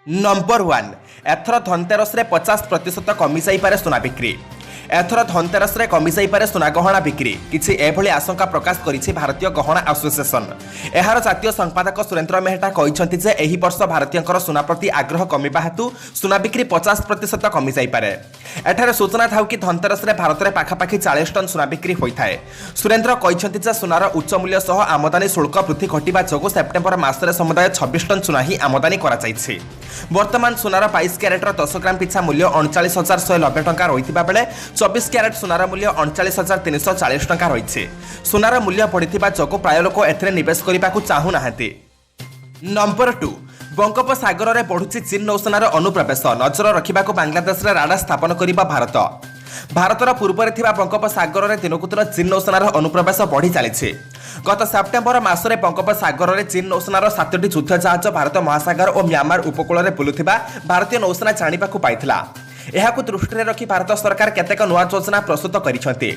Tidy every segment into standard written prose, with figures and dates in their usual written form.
Number 1 एथर धनतेरस 50% कमी जाइपारे सुना बिक्री। एथर धनतेरस कमी जाइपारे सुना गहना बिक्री किछि एभली आशंका प्रकाश करिछि भारतीय गहना एसोसिएशन। एहार जातीय संपादक सुरेंद्र मेहटा कहिसंति जे एही वर्ष भारतीयଙ୍କର सुना प्रति आग्रह कमिबा हेतु सुना बिक्री 50% कमी जाइपारे। एठारे सूचना थाउ कि धनतेरस भारत में पाखापाखि 40 टन सुना बिक्री होइथाए। सुरेंद्र कहिसंति जे सुनार उच्च मूल्य सह आमदानी शुल्क वृद्धि घटिबा जोगु सेप्टेम्बर मासरे समुदाय 26 टन सुना ही आमदानी करा जाइछि। वर्तमान सुनार 22 क्यारेटर 10 ग्राम पिछा मूल्य 39,190 टंका रहिथिबा बेले 24 क्यारेट सुनार मूल्य 39,340 टंका रहिछि। सुनार मूल्य बढ़िथिबा जोगु प्राय लोक एथरे निवेश करिबाकू चाहू नाहांती। नंबर 2 बंगोपसागर में बढ़ुची चीन नौसेनार अनुप्रवेश नजर रखा बांग्लादेश राडार स्थापन करिबा भारत। भारतर पूर्व में बंगोपसागर में दिनकू दिन चीन नौसेनार अनुप्रवेश बढ़ी चली। गत सेप्टेम्बर मासरे बंगोपसागर में चीन नौसेनार 7टी युद्ध जहाज भारत महासागर और म्यांमार उपकूल में बुलुथिबा भारतीय नौसेना जानिबाकू पाइथिला। एहाकू दृष्टि रखी भारत सरकार केतेक नुआ योजना प्रस्तुत करिसेंति।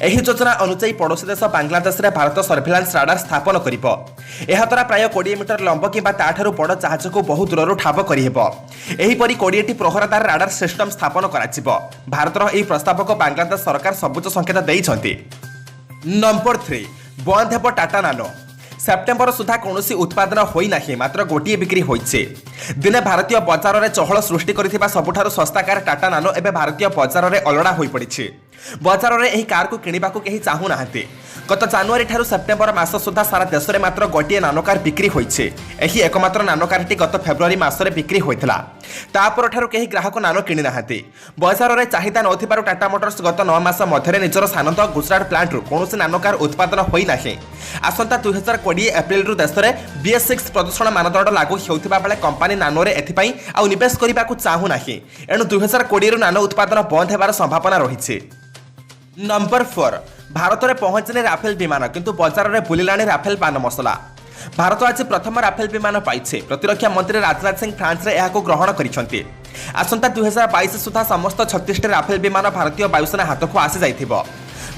एही योजना अनुसार पड़ोशी देश बांग्लादेश रे भारत सर्भिलांस राडार स्थापन करिबो। एहा द्वारा प्राय 20 मीटर लंब किंबा ताठारु बड़ जहाज को बहु दूरରୁ ठाब करिहेबो। एही परि 20टी प्रहरादार राडार सिस्टम स्थापन कराजिबो। भारतर एही प्रस्ताव को बांग्लादेश सरकार सबुज संकेत दैछंती। नंबर 3 बंद हेबो टाटा नानो। सेप्टेम्बर सुधा कौनसी उत्पादन होई नाही, मात्र गोटिए बिक्री होइछे। दिने भारतीय बजार में चहल सृष्टि करथिबा सबुठारु सस्ता कार टाटा नानो एबे भारतीय बजार में अलड़ा होई पड़िछि। बजार में एही कार को किनिबाकू केही चाहू नाहांती। गत जनवरी ठारू सेप्टेम्बर मास सुधा सारा देश में मात्र गोटिए नानो कार बिक्री होइछे। एही एकमात्र नानो कारटी गत फेब्रुआरी मासरे बिक्री होइथिला। तापर ठारू केही ग्राहक नानो किनि नाहांती। बजार में चाहिदा नथिबारु टाटा मोटर्स गत 9 मास मध्यरे निजर सानंद गुजरात प्लांट रु कोनोसी नानो कार उत्पादन होई नाही। आसंता 2020 एप्रिल रु देश में BS6 प्रदूषण मानदंड लागू होउथिबा बेले कंपनी नानो रे एथिपई आ निवेश करिबाकू चाहू नाही। एणु 2020 रु नानो उत्पादन बंद हेबार संभावना रहिछि। नंबर 4 भारत में पहुंचने राफेल विमान किंतु बजार में बुलिलाणी राफेल पान मसला। भारत आज प्रथम राफेल विमान पाइछे। प्रतिरक्षा मंत्री राजनाथ सिंह फ्रांस रे एहाको ग्रहण करिसंती। आसंता 2022 सुधा समस्त 36 राफेल विमान भारतीय वायुसेना हाथ को आसी जाइथिबो।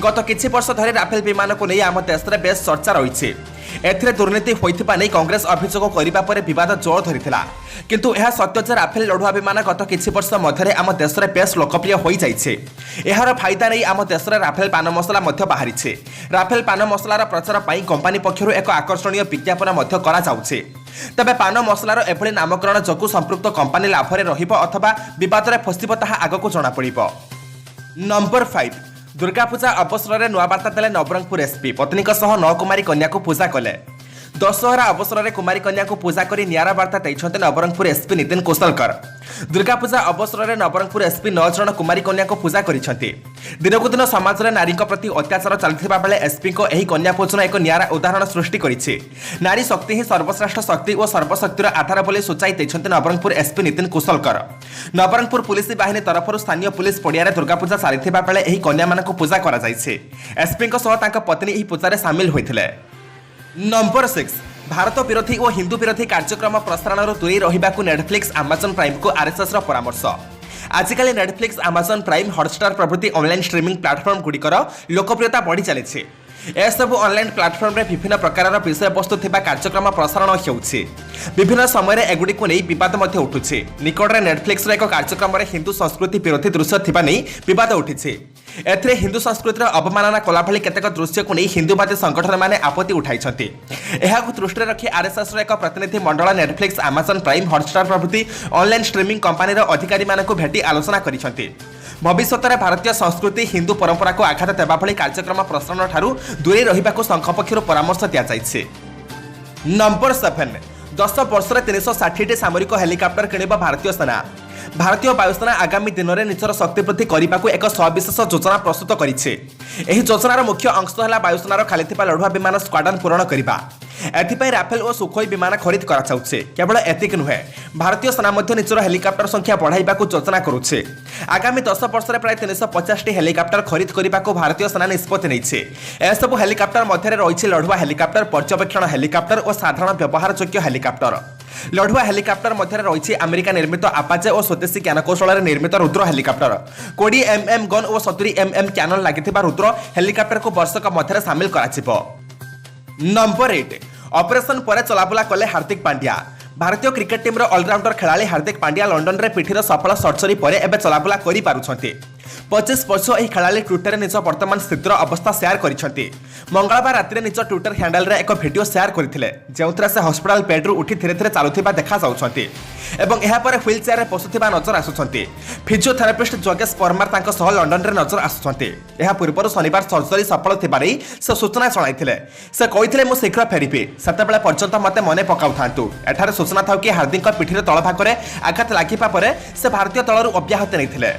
गत किछि वर्ष धरि राफेल विमान को नहीं आम देश में बेस चर्चा रही। एथिरे दुर्नीति होइथिबा नै कांग्रेस अभियोग करिबा परे विवाद जोर धरिथिला। किंतु यह सत्य जे राफेल लढुआ विमान गत किछि वर्ष मध्यरे आम देश में बेस लोकप्रिय होई जाइछे। एहार फायदा नै आम देश में राफेल पान मसला मध्य बाहरिछे। राफेल पान मसलार प्रचार पई कंपनी पक्षरु एक आकर्षणीय विज्ञापन मध्य करा जाउछे। तबे पान मसलार एभली नामकरण जोगु संपृक्त कंपनी लाभरे रहिबो अथवा विवाद रे फसिबो ताहा आगको जणा पड़िबो। नंबर 5 दुर्गा पूजा अवसर में नुआ बार्ता देले नवरंगपुर एसपी। पत्नी सह 9 कुमारी कन्या को पूजा कले। दशहरा अवसर में कुमारी कन्या को पूजा करी नियारा बार्ता दैछन्ते नवरंगपुर एसपी नितिन कुशलकर। दुर्गा पूजा अवसर में नवरंगपुर एसपी 9 जन कुमारी कन्या को पूजा करिसेंति। दिनकू दिन समाज में नारी प्रति अत्याचार चलथिबा बेले एसपी को एही कन्या पूजन एक नियारा उदाहरण सृष्टि करिछि। नारी शक्ति ही सर्वश्रेष्ठ शक्ति और सर्वशक्तिर आधार बोली सूचाई दैछन्ते नवरंगपुर एसपी नितिन कुशलकर। नवरंगपुर पुलिस बाहिनी तरफ स्थानीय पुलिस पड़िया दुर्गा पूजा सारिथिबा बेले एही कन्या मानक पूजा करा जाइछि। एसपी सह तांका पत्नी एही पूजारे शामिल होइथिले। नंबर 6 भारत विरोधी और हिंदू विरोधी कार्यक्रम प्रसारण दूरी रहिबाकू नेटफ्लिक्स अमेजन प्राइम को आरएसएस रा परामर्श। आजिकल नेटफ्लिक्स अमेजन प्राइम हॉटस्टार प्रभृति ऑनलाइन स्ट्रीमिंग प्लेटफॉर्म गुड़िकर लोकप्रियता बढ़ी चली। एसबू ऑनलाइन प्लेटफॉर्म में विभिन्न प्रकार विषय वस्तु थिबा कार्यक्रम प्रसारण होउछि। विभिन्न समय एगुड़ी को नहीं विवाद उठुछि। निकटरे नेटफ्लिक्स एक कार्यक्रम में हिंदू संस्कृति विरोधी दृश्य थिबा नहीं विवाद उठिछि। एथिरे हिंदू संस्कृतिर अवमानना कला भली केतेक दृश्य को नहीं हिंदूवादी संगठन माने आपत्ति उठाइछन्ति। एहाकु दृष्टि रखी आरएसएस रो एक प्रतिनिधि मंडल नेटफ्लिक्स अमेजन प्राइम हॉटस्टार प्रभृति ऑनलाइन स्ट्रीमिंग कंपनी अधिकारी मानकु भेटी आलोचना करिछन्ति। भविष्य में भारतीय संस्कृति हिंदू परंपरा को आघात देबा भली कार्यक्रम प्रसारण ठारू दूरे रहिबाकू संघ पक्षरु परामर्श दिया जाइछे। नंबर 7 10 वर्ष 360 सामरिक हेलिकॉप्टर किनिबा भारतीय सेना। भारतीय वायुसेना आगामी दिन में निजर शक्ति वृद्धि करने को एक सविशेष योजना प्रस्तुत करिछे। एही योजनार मुख्य अंश है वायुसेनार खाली लढुआ विमान स्क्वाड्रन पूरण करने। एथिपाई राफेल और सुखोई विमान खरीद कराଯାଉଛି। केवल एतिक नुहे, भारतीय सेना मध्य निजर हेलिकॉप्टर संख्या बढ़ाइबाकू योजना करुछे। आगामी 10 वर्ष में प्राय 350 हेलिकॉप्टर खरीद करने भारतीय सेना निष्पत्ति नेइछे। एसबू हेलिकॉप्टर मध्य रही लढुआ हेलिकॉप्टर, पर्यवेक्षण हेलिकॉप्टर और साधारण व्यवहार योग्य हेलिकॉप्टर। लढुआ हेलिकॉप्टर मध्य रही अमेरिका निर्मित आपाचे और स्वदेशी ज्ञानकौशल निर्मित रुद्र हेलिकॉप्टर। 20 mm गन और 70 mm कैनन लगी रुद्र हेलिकॉप्टर को वर्षक मध्य सामिल करा। नंबर 8 ऑपरेशन पर चलाबुला कले हार्दिक पांड्या। भारतीय क्रिकेट टीम ऑलराउंडर खेलाड़ी हार्दिक पांड्या लंडन रे पिठीर सफल सर्जरी पर एवं चलाबुला कर 25 वर्ष यह खेलाड़ी ट्विटर निज वर्तमान स्थितिर अवस्था शेयर कर मंगलवार राति निज ट्विटर हैंडल रे एक वीडियो शेयर करते जो से हस्पिटाल बेड्रु उठी धीरे धीरे चलुवा देखा एहापर व्हील चेयर में पशुवा नजर आसुंच फिजियोथेरापिस्ट जोगेश परमार लंडन रे नजर आसुंच पूर्व शनिवार सर्जरी सफल से सूचना चलाई से कहते मुझे शीघ्र फेरबी से पर्यंत मत मन पकाऊ एठार सूचना था कि हार्दिक पिठीर तल भाग में आघात लगे से भारतीय दलू अब्याहति नहीं।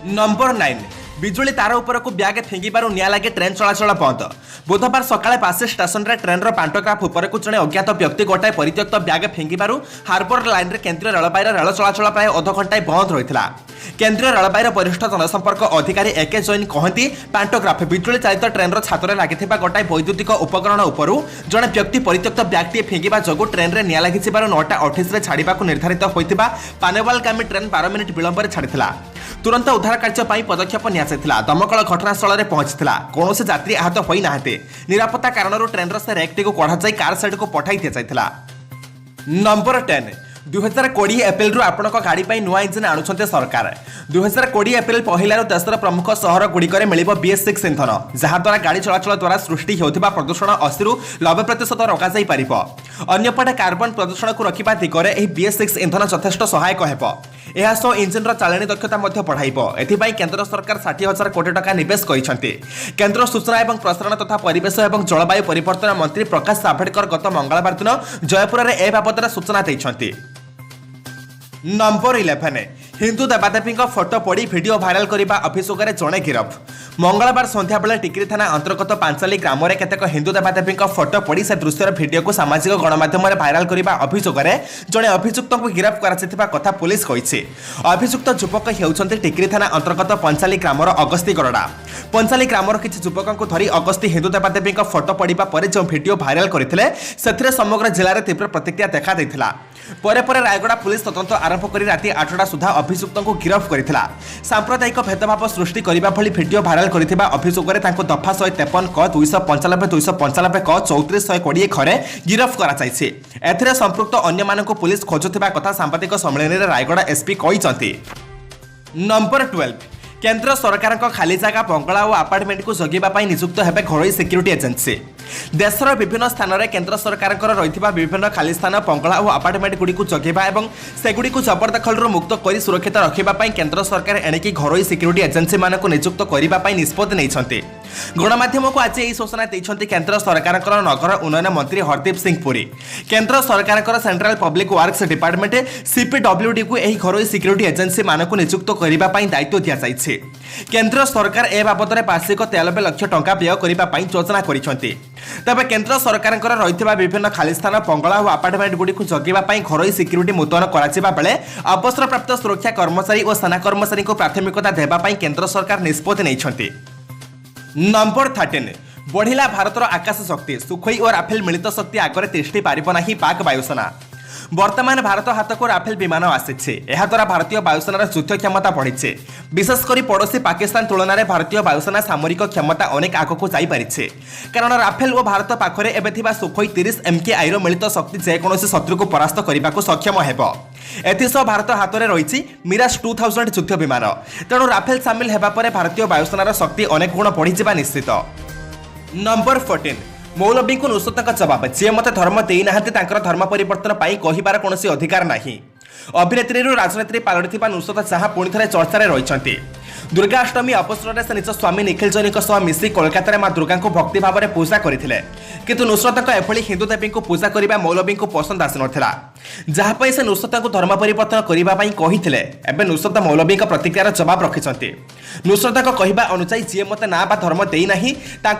नंबर 9 बिजुली तार उपरकू ब्याग फिंगिबारु निया लागे ट्रेन चलाचल बंद। बुधवार सकाळे पासे स्टेशन रे ट्रेन रो पांटोग्राफ उपरकू जणे अज्ञात व्यक्ति गोटाए परित्यक्त ब्याग फिंगिबारु हार्बर लाइन रे केंद्रीय रेलबाईर रेल चलाचल प्राय अध घंटाए बंद रहितला। केंद्रीय रेलबाईर वरिष्ठ जनसंपर्क अधिकारी एके जैन कहती पांटोग्राफ बिजुली चालित ट्रेन रो छातरे लागिथिबा गोटाए वैद्युतिक उपकरण उपरु जणे व्यक्ति परित्यक्त ब्यागटी फिंगिबा जगु ट्रेन रे निया लागिथिबारु 9:28 रे छाड़ीबाकू निर्धारित होइथिबा पानेवालगामी ट्रेन 12 मिनिट विलंब रे छाड़िथिला। तुरंत उद्धार कार्य पदक्षेप निया दमकल घटनास्थल में पहुंची कौन से यात्री आहत होई नाहते। निरापत्ता कारण ट्रेन से रैकटी को कढ़ा जाई कार साइड को पठाई दिया। नंबर 10 2020 एप्रिल आपण गाड़ी पर नुआ इंजिन आणुंट सरकार। 2020 एप्रिल पहलू देशर प्रमुख सहर गुड़िक मिल BS6 इंधन जहाद्वारा गाड़ी चलाचल द्वारा सृष्टि होता प्रदूषण 80 ରୁ 90% रोकाई पार। अन्यपटे कार्बन प्रदूषण को रखा दिगरे BS6 इंधन यथेष्ट सहायक हो। यह सह इंजिन चालाणी दक्षता बढ़ाइब। एथिपाई केंद्र सरकार 60,000 कोटी टका निवेश करिसेंति। केंद्र सूचना एवं प्रसारण तथा परिवेश एवं जलवायु परिवर्तन मंत्री प्रकाश जावड़ेकर गत मंगलवार दिन जयपुर में ए बाबद सूचना देइछंति। नंबर 11 हिंदू देवादेवी फोटो पड़ी वीडियो भाइराल करने अभियोग में जड़े गिरफ। मंगलवार संध्या बेले टिकरी थाना अंतर्गत पांचाली ग्राम में केतेक हिंदू देवादेवी फोटो पड़ी से दृश्यर भिडियो को सामाजिक गणमाध्यम भाइराल करने अभियोग में जड़े अभियुक्त को गिरफ कर पुलिस कही। अभियुक्त युवक होउछन्ति टिकरी थाना अंतर्गत पंचाली ग्रामर अगस्ती गरडा। पंचाली ग्रामर किसी युवकों को धरी अगस्ती हिंदू देवादेवी फोटो पड़ा पर जो भिडियो भाइराल करते से समग्र जिले में तीव्र प्रतिक्रिया देखा देइथिला। परे परे रायगड़ा पुलिस तदंत आरंभ कर राति 8टा सुधा अभियुक्त को गिरफ करथिला। सांप्रदायिक भेदभाव सृष्टि करने भली भिडियो भाइराल करथिबा अभियोग में दफा 153 क 295 295 क 34 120 खरे गिरफ कराଯାଇଛି। एथिरे संपृक्त अन्य मानक पुलिस खोजुथिबा कथा सांबादिक सम्मेलन में रायगड़ा एसपी कहिसंति। नंबर 12 केंद्र सरकार खाली जगह बंगला और अपार्टमेंट को जगेवाई नियुक्त हेबे घरोई सिक्यूरीटी एजेंसी। देशर विभिन्न स्थान में केंद्र सरकार रही विभिन्न खाली स्थान बंगला और अपार्टमेंट गुड़ी जगेवा और सेगुड़ी जबरदखल मुक्त कर सुरक्षित रखापी केंद्र सरकार एणिकी घरोई सिक्यूरीटी एजेंसी मानक नियुक्त करने निष्पत्ति नहीं। गणमाध्यम को आज यही सूचना देते केंद्र सरकार नगर उन्नयन मंत्री हरदीप सिंह पुरी। केंद्र सरकार central public works department CPWD को यही घरोई सिक्यूरीटी एजेंसी मानक नियुक्त करने दायित्व दि जाइए। केंद्र सरकार ए बाबद वार्षिक 93 लाख टंका व्यय करने योजना करिसेंति। तबे केंद्र सरकार रही विभिन्न खाली स्थान बंगला और अपार्टमेंट गुड़ी जगेवाई घरोई सिक्यूरीटी मुतयन करा बेले अवसरप्राप्त सुरक्षा कर्मचारी और सेना कर्मचारी को प्राथमिकता देवाई केंद्र सरकार निष्पत्ति नहीं। नंबर 13 बढ़िला भारतर आकाश शक्ति। सुखोई और राफेल मिलित शक्ति आगे तिष्ठि पारिब नाही पाक वायुसेना। वर्तमान भारत हाथ को राफेल विमान आसी द्वारा भारतीय वायुसेनार युद्ध क्षमता बढ़ी। विशेषकर पड़ोशी पाकिस्तान तुलन में भारतीय वायुसेना सामरिक क्षमता अनेक आगक जापारी कारण राफेल और भारत पाखरे एबे सुखोई 30 MKI मिलित शक्ति जेकोसी शत्रु को परास्त करने को सक्षम हेब। एथिसह भारत हाथ में रही मिराज 2000 युद्ध विमान। तेणु राफेल सामिल होगा पर भारतीय वायुसेनार शक्ति अनेक गुण बढ़ी निश्चित। नंबर 14 मौलवी को नुसरत जवाब जी मत धर्म देना धर्म परिवर्तन कहबार कौन अधिकार नहीं। अभिनेत्री राजनीति पलटि नुसरत जहाँ पुणी थे चर्चा रही। दुर्गाष्टमी अवसर में से निज स्वामी निखिल जैन मिसी कोलकाता मां दुर्गा को भक्ति भाव में पूजा करते किंतु नुसरत एभली हिंदू देवी को पूजा करने मौलवी को पसंद आसी नाला जहाँपाई से नुसरत को धर्म परिवर्तन करने कहते एवं नुसरत मौलवी प्रतिक्रियार जवाब रखिंट। नुसरत कहवा अनुसार जी मत ना बा धर्म देना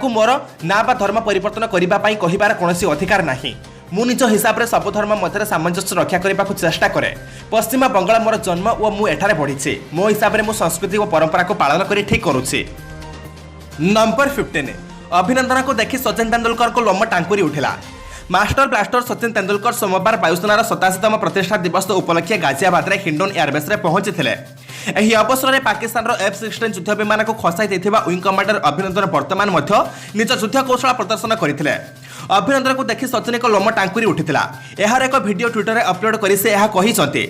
मोर ना बा धर्म परिवर्तन करने कहबार कौन अधिकार नहीं। मु निज हिसाब से सब धर्म मध्य सामंजस्य रक्षा करने को चेष्टा करे। पश्चिम बंगाल मोर जन्म और मु एठारे बढ़ी मो हिसाब से मु संस्कृति और परंपरा को पालन कर ठीक करुच्ची। नंबर 15 अभिनंदन को देखि सचिन तेंदुलकर को लोम टांकुरी उठिला। मास्टर ब्लास्टर सचिन तेंदुलकर सोमवार वायुसेनार 87तम प्रतिष्ठा दिवस उपलक्षे गाजियाबाद में हिंडन एयरबेस में पहुंची थे। ଏହି ଅବସରରେ ପାକିସ୍ତାନର F-16 ଯୁଦ୍ଧ ବିମାନକୁ ଖସାଇ ଦେଇଥିବା ୱିଙ୍ଗ କମାଣ୍ଡର ଅଭିନନ୍ଦନ ବର୍ତ୍ତମାନ ମଧ୍ୟ ନିଜ ଯୁଦ୍ଧ କୌଶଳ ପ୍ରଦର୍ଶନ କରିଥିଲେ। ଅଭିନନ୍ଦନକୁ ଦେଖି ସଚିନଙ୍କ ଲୋମ ଟାଙ୍କୁରି ଉଠିଥିଲା। ଏହାର ଏକ ଭିଡିଓ ଟ୍ୱିଟରରେ ଅପଲୋଡ୍ କରି ସେ ଏହା କହିଛନ୍ତି।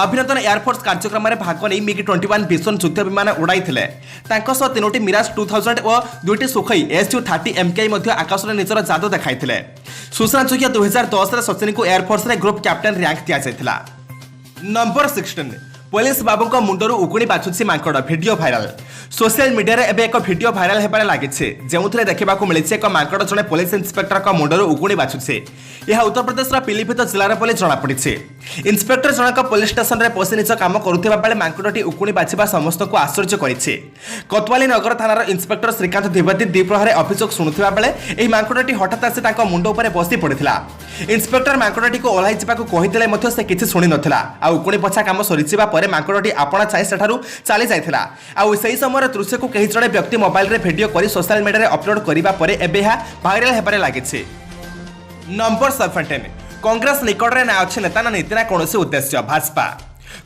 ଅଭିନନ୍ଦନ ଏୟାରଫୋର୍ସ କାର୍ଯ୍ୟକ୍ରମରେ ଭାଗ ନେଇ MiG-21 ଭୀଷଣ ଯୁଦ୍ଧ ବିମାନ ଉଡ଼ାଇଥିଲେ। ତାଙ୍କ ସହ 3ଟି ମିରାଜ 2000 ଓ 2ଟି ସୁଖୋଇ Su-30 MKI ମଧ୍ୟ ଆକାଶରେ ନିଜର ଯାଦୁ ଦେଖାଇଥିଲେ। ସୂଚନାଯୋଗ୍ୟ 2010ରେ ସଚିନଙ୍କୁ ଏୟାରଫୋର୍ସରେ ଗ୍ରୁପ୍ କ୍ୟାପ୍ଟେନ ରାଙ୍କ ଦିଆଯାଇଥିଲା। ନମ୍ବର 16 पुलिस बाबू मुंडर उकुणी बाछुची मांकड़ वीडियो भाइराल सोशल मीडिया रे एबे एक वीडियो भाइराल हेबारे लागिছে जेउथरे देखिबाकू मिलिছে एक मांकड़ जने पुलिस इंस्पेक्टर का मुंडर उकुणी बाछुছে। यह उत्तर प्रदेश पीलीभीत जिलार बोली जना पड़िছে। इंस्पेक्टर जनक पुलिस स्टेशन रे पसी निज काम करुथिबा बेले मांकड़टी उकुणी बाछिबा समस्त को आश्चर्य करिছে। कोतवाली नगर थानार इंस्पेक्टर श्रीकांत द्विवेदी द्विप्रहरे अभियोग शुणुथिबा बेले एही मांकड़टी हठात आसी तांको मुंड उपरे बसी पड़िथिला। इंस्पेक्टर मांकड़टी को ओह्लाई जिबाकू कहिथिले मध्य से किछि शुणी नथिला। आ उकुणी पछा काम सरिचिबा परे मांकड़टी आपणा चाहे सेठारु चली जाइथिला। आ सेही समय दृश्य को कहीं जड़े व्यक्ति मोबाइल रे वीडियो करी सोशल मीडिया रे अपलोड करिबा परे एबे यह भाइराल हेबारे लागिছে। नंबर 17 कांग्रेस निकट रे ना अछि नेता ना नीति ना कोनोसी उद्देश्य भाजपा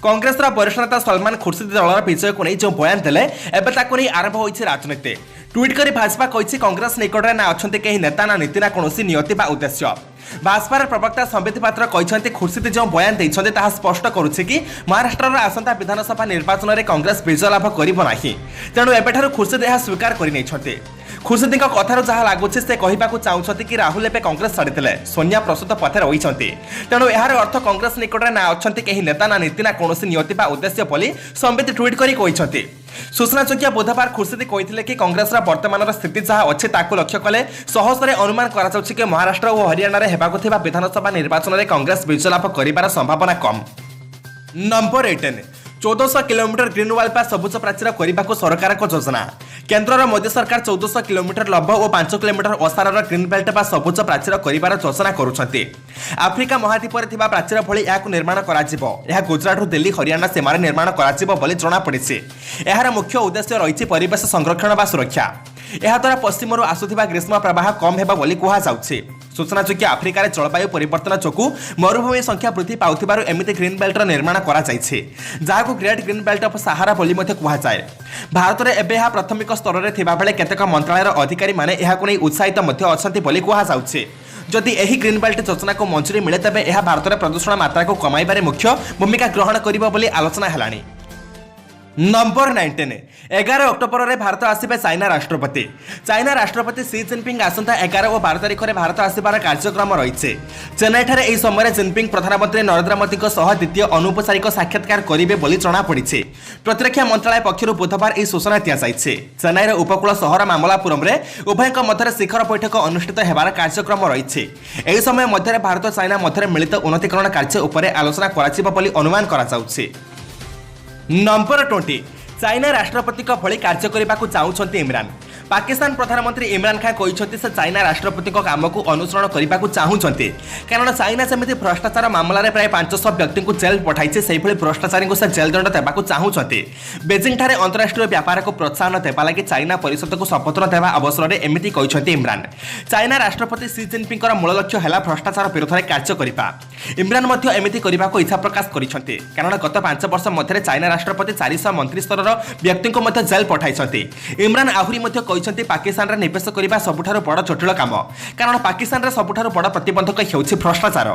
कांग्रेस वरिष्ठ नेता सलमान खुर्शीद दलर विजय को नहीं जो बयान देले एबे ताको नहीं आरंभ होइछि राजनीति। ट्वीट करी भाजपा कहिछि कांग्रेस निकट रे ना अछंती केही नेता ना नीति ना कोनोसी नियति बा उद्देश्य। भाजपार प्रवक्ता संबित पात्र कहते खुर्शीद जो बयान देते ताहा स्पष्ट करुच्छे कि महाराष्ट्र आसंता विधानसभा निर्वाचन में कांग्रेस विजय लाभ करिबो नाही। तेणु एबेठारु खुर्शीद यह स्वीकार करते। खुर्शीद कथार जहाँ लगुच से कहवाक चाहते कि राहुल एवं कांग्रेस छाड़ते सोनिया प्रस्तुत पथे रही। तेणु यार अर्थ कांग्रेस निकट में ना अच्छा कहीं नेता ना नीति ना कौन नियति उद्देश्य बोली संबित ट्वीट कर सूचनायोग्य बुधवार खुर्शीद कहते कि कांग्रेस वर्तमान स्थिति जहाँ अच्छे ताकू लक्ष्य कले सहजरे अनुमान कर महाराष्ट्र और हरियाणा हेबाकुथिबा विधानसभा निर्वाचन में कांग्रेस विजय लाभ कर संभावना कम। नंबर 18 1400 किलोमीटर ग्रीन वाल पा सबुज प्राचीर करने को सरकार को योजना। केंद्र मोदी सरकार 1400 किलोमीटर लंब और 5 किलोमीटर ओसार ग्रीन बेल्ट पा सबुज प्राचीर कर योजना करुछंती। आफ्रिका महाद्वीप में थिबा प्राचीर भली याकु निर्माण कराजिबो। यह गुजरात दिल्ली हरियाणा सीमार निर्माण कराजिबो बोली जଣା पड़िছে। यार मुख्य उद्देश्य रही परिवेश संरक्षण व सुरक्षा। यह द्वारा पश्चिमरू आसुथिबा ग्रीष्म प्रवाह कम हेबा बोली कुहाଯାଉଛି। सूचनायोग्य आफ्रिकार जलवायु परिवर्तन जोगु मरुभूमि संख्या वृद्धि पाउथिबारु एमिति ग्रीन बेल्टर निर्माण करा जायछि जाहाकु ग्रेट ग्रीन बेल्ट ऑफ सहारा बोली मध्ये कुहाଯାଏ। भारत रे एबे यह प्राथमिक स्तर रे थिबा बेले केतेक मंत्रालयर अधिकारी माने एहाकु नै उत्साहित मध्ये अछंती बोली कुहाଯାଉଛି। जदि एही ग्रीन बेल्ट योजना को मंजूरी मिले तबे यह भारत रे प्रदूषण मात्रा को कमाइबारे मुख्य भूमिका ग्रहण करिबो बोली आलोचना हेलानी। नंबर 19 11 अक्टोबर में भारत आसवे चाइना राष्ट्रपति। चाइना राष्ट्रपति सी जिनपिंग आसंता 11 और 12 तारिख में भारत आसबार कार्यक्रम रही। चेन्नई ठारे एही समय जिनपिंग प्रधानमंत्री नरेंद्र मोदी द्वितीय अनौपचारिक साक्षात्कार करेंगे बोली जଣା पड़िছে। प्रतिरक्षा मंत्रालय पक्षर बुधवार यह सूचना दिजाइছে। चेन्नईर उपकूल सहर मामलापुरम रे उभयों मध्य शिखर बैठक अनुष्ठित होबार कार्यक्रम रही। एही समय मध्य भारत चाइना मध्य मिलित उन्नतीकरण कार्य उपरे आलोचना कराजिबो बोली अनुमान कराଯାଉଛି। नंबर 20 चाइना राष्ट्रपति भली कार्य करने को चाहते इमरान। पाकिस्तान प्रधानमंत्री इमरान खान कहते से चाइना राष्ट्रपति काम को अनुसरण करने को चाहते कारण चाइना सेमती भ्रष्टाचार मामलें प्राय 500 व्यक्ति को जेल पठाई से भ्रष्टाचारी को से जेल दंड देवाक चाहते। बेजिंग ठारे अंतरराष्ट्रीय व्यापार को प्रोत्साहन देवा लगी चाइना परिषद को शपथ देवा अवसर में एमती कहते इमरान। चाइना राष्ट्रपति सी जिनपिंग मूल लक्ष्य है भ्रष्टाचार विरोध में कार्य करने। इमरान एमती करने को इच्छा प्रकाश करते कारण गत 5 वर्ष मध्य चाइना राष्ट्रपति 400 मंत्री स्तर व्यक्ति को जेल पठाई। इमरान आहरी पाकिस्तान रे निवेश करने सबुठारु बड़ जटिल काम कारण पाकिस्तान रे सबुठारु बड़ प्रतिबंधक हेउछि भ्रष्टाचार।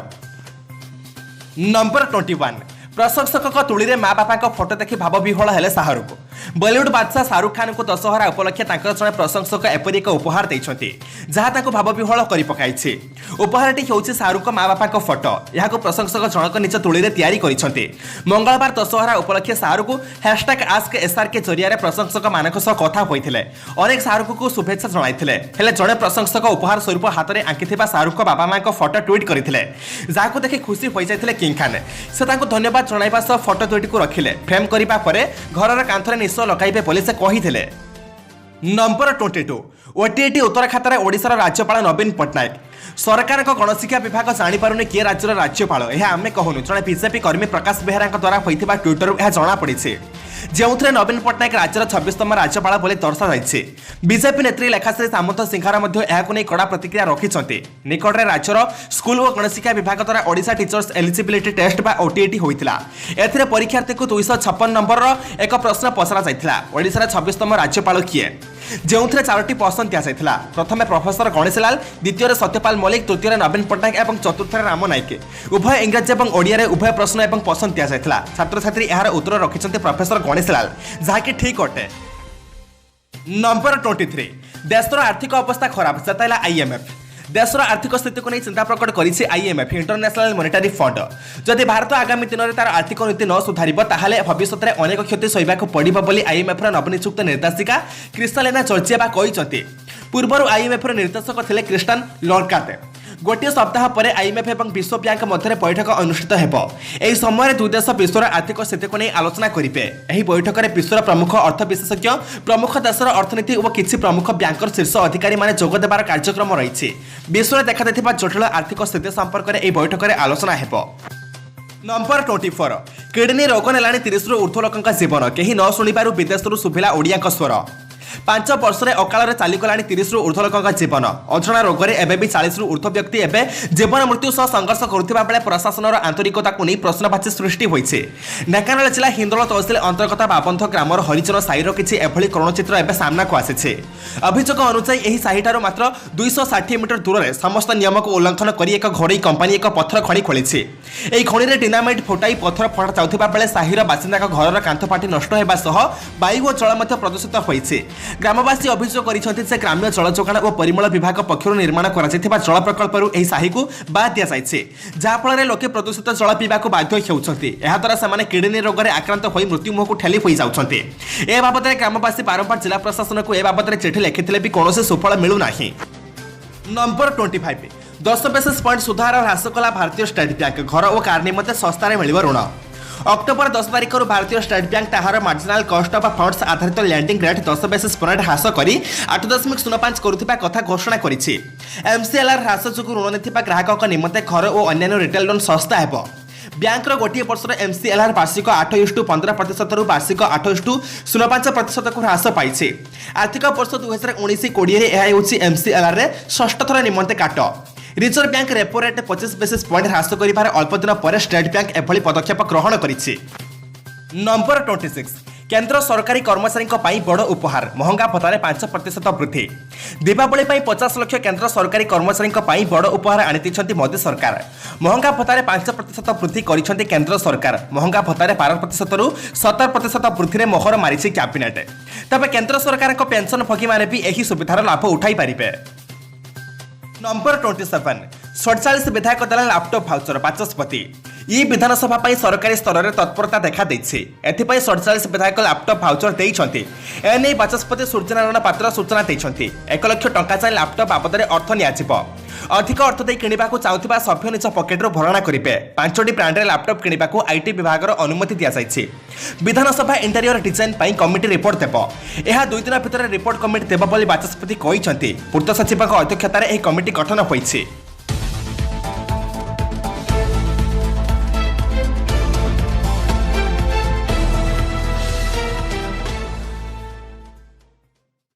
नंबर 21 प्रशंसक तुली रे माँ बापा फोटो देखि भाव विह्वल हेले शाहरुख। बॉलीवुड बादशाह शाहरुख खान को दशहरा उपलक्षे जड़े प्रशंसक एपरि एक उपहार देइछन्ति जहाँ भाव विह्वल कर पकाइछि। उपहारटी हेउछि शाहरुख माँ बापा फोटो। यह प्रशंसक जनक निज तुली रे तैयारी करिछन्ति। मंगलवार दशहरा उपलक्षे शाहरुख #AskSRK जरिया प्रशंसक मानक सह कथा होइथिले। अनेक शाहरुख को शुभेच्छा जणाइथिले हेले जड़े प्रशंसक उपहार स्वरूप हाथ में आंकिथिबा शाहरुख बाबा माँ फोटो ट्वीट करथिले जहां देखि खुशी हो जाइथिले किंग खान। से तांको धन्यवाद जणाइबा सह फोटो ट्वीट को रखिले। फ्रेम करिबा परे घरर कांथरे निश्चय लगाइबे बोली से कहिथिले। नंबर 22 ओटीटी उत्तर खातार ओडिशार राज्यपाल नवीन पट्टनायक। सरकार गणशिक्षा विभाग जापारे किए राज्यर राज्यपाल यह आम कहूनु जड़े बीजेपी कर्मी प्रकाश बेहरा द्वारा होता ट्विटर यह जमापड़ी। जो नवीन पट्टनायक राज्यर 26तम राज्यपाल बोली दर्शा जाइए। बीजेपी नेत्री लेखाश्री सामंत सिंहार नहीं कड़ा प्रतिक्रिया रखिंट। निकट में राज्यर स्कूल और गणशिक्षा विभाग द्वारा ओडिशा टीचर्स एलिजिबिलिटी टेस्ट बा ओटीईटी होता। एथिरे परीक्षार्थी को 256 नंबर एक प्रश्न पचरा जाइथिला। ओडिशार 26तम राज्यपाल किए जो 4टी पसंद दिया। प्रथम प्रोफेसर गणेश लाल, द्वितीय सत्यपाल मल्लिक, तृतीय नवीन पट्टनायक और चतुर्थ राम नायक। उभय इंग्राजी और ओडिया उभय प्रश्न और पसंद दिया। छात्र छात्री यार उत्तर रखिंट प्रोफेसर गणेश लाल, जहाँकि ठीक अटे। नंबर 23 देशर आर्थिक अवस्था खराब जताइला आईएमएफ। देशर आर्थिक स्थिति को नहीं चिंता प्रकट करिछि आईएमएफ इंटरनेशनल मॉनेटरी फंड। जदि भारत आगामी दिन में तार आर्थिक नीति न सुधारिब ताहले भविष्य में अनेक क्षति सहिबाक पड़िब बोली आईएमएफ नवनियुक्त निर्देशिका क्रिस्टालिना जॉर्जिएवा कहिसंती। पूर्व आईएमएफ निर्देशक थिले क्रिस्टान लॉर्काते। गोटे सप्ताह पर आईएमएफ और विश्व बैंक मध्य बैठक अनुष्ठित होब। यह समय दुई देश विश्वर आर्थिक स्थिति को नहीं आलोचना करेंगे। यह बैठक में विश्वर प्रमुख अर्थ विशेषज्ञ, प्रमुख देशर अर्थनीति और किसी प्रमुख बैंकर शीर्ष अधिकारी माने जोग देवार कार्यक्रम रही। विश्व में देखा देथिबा जटिल आर्थिक स्थिति संपर्क में यह बैठक में आलोचना होब। नंबर 24 किडनी रोग नेलानी 30 रु ऊर्ध्व लोकंका जीवन। कहीं न शुणिबारु विदेशरू शुभिला ओडिया स्वर। 5 वर्ष अकाल चलीगला 30 रु ऊर्ध्व लोक जीवन। अजणा रोग में एवं 40 रु ऊर्ध्व व्यक्ति एवं जीवन मृत्यु सह संघर्ष करुवा बेले प्रशासन आंतरिकता को नहीं प्रश्नवाची सृष्टि होती। ढेंकानाल जिला हिंदोल तहसिल अंतर्गत बाबंध ग्रामर हरिचरण साईर किसी एभली करुण चित्र एवं सामना को आसी। अभियोग अनुसार यह साहीठार मात्र 260 मीटर दूर में समस्त नियम को उल्लंघन कर एक घोड़ई कंपानी एक पत्थर खଣି खोली। यह खଣି में डिनामाइट फुटाई पत्थर फटा जाऊा बेले साहीर बासिंदा घर कांथ फाटी नष्ट होगा वायु और जल प्रदूषित होती। ग्रामवासी अभियोग कर ग्राम्य जल जोगाण और परिमल विभाग पक्षर निर्माण कर जल प्रकल्प साही को बाद दि जाए, जहाँफल लोके प्रदूषित जल पीवा बाध्य होती। द्वारा से किडनी रोग में आक्रांत हो मृत्यु मुह को ठेली हो जाती। ए बाबद ग्रामवासी बारंबार जिला प्रशासन को ए बाबद चिठी लिखिले भी कौन सुफल मिलूना। नंबर 25 10 बेसिस पॉइंट सुधार ह्रास कला भारतीय स्टेट बैंक। घर और कार निमंते सस्तार मिल ऋण। अक्टोबर 10 तारिख भारतीय स्टेट बैंक ताहार मार्जिनाल कॉस्ट ऑफ फंड्स आधारित लैंडिंग रेट 10 बेसिस पॉइंट ह्रास कर 8.05 करुवा कथा घोषणा करिछि। एमसीएलआर ह्रास जो ऋण नेथिबा ग्राहक निमंते घर और अन्य रिटेल लोन सस्ता हेबो। बैंक गोटे वर्ष एमसीएलआर वार्षिक 8:15% रु वार्षिक 8.05% को ह्रास पाई। आर्थिक वर्ष 2019-20 एमसीएलआर रे षष्ठ थर निमंते काट। Reserve bank repo rate 25 basis point ह्रास कर अल्प दिन पर स्टेट बैंक एभली पदक्षेप ग्रहण करिछि। नंबर 26 केंद्र सरकारी कर्मचारी बड़ उपहार महंगा भत्तार 5% वृद्धि। दीपावली 50 लाख केंद्र सरकारी कर्मचारी बड़ उपहार आनी मोदी सरकार। महंगा भत्तार 5% वृद्धि करिसेंति केंद्र सरकार। महंगा भत्तार 12% रु 17% वृद्धि में मोहर मारिछि कैबिनेट। तबे केंद्र सरकार पेंशन भोगी माने भी यही सुविधार लाभ उठाई पारिबे। नंबर 27 47 विधायक देला लैपटॉप भाउचर बाचस्पति। ये विधानसभा सरकारी स्तर में तत्परता देखा देछि। एथिपाई 47 विधायक लैपटॉप भाउचर देइछंती। एने बाचस्पति सूर्यनारायण पात्र सूचना देइछंती। 1 लाख टंका चाहे लैपटॉप बाबद अर्थ नियाजिबो। अधिक अर्थ दे किनिबा को चाहुथिबा सभ्य निज पकेट्रु भरणा करिबे। 5टी ब्रांड रे लैपटॉप किनिबा को आईटी विभाग अनुमति दिया जाइछि। विधानसभा इंटीरियर डिजाइन पई कमिटी रिपोर्ट देबो। एहा 2 दिन भितर रिपोर्ट कमिटी देबो बोली बाचस्पति कहिछंती। पूर्त सचिवक अध्यक्षतार एही कमिटी गठन होइछि।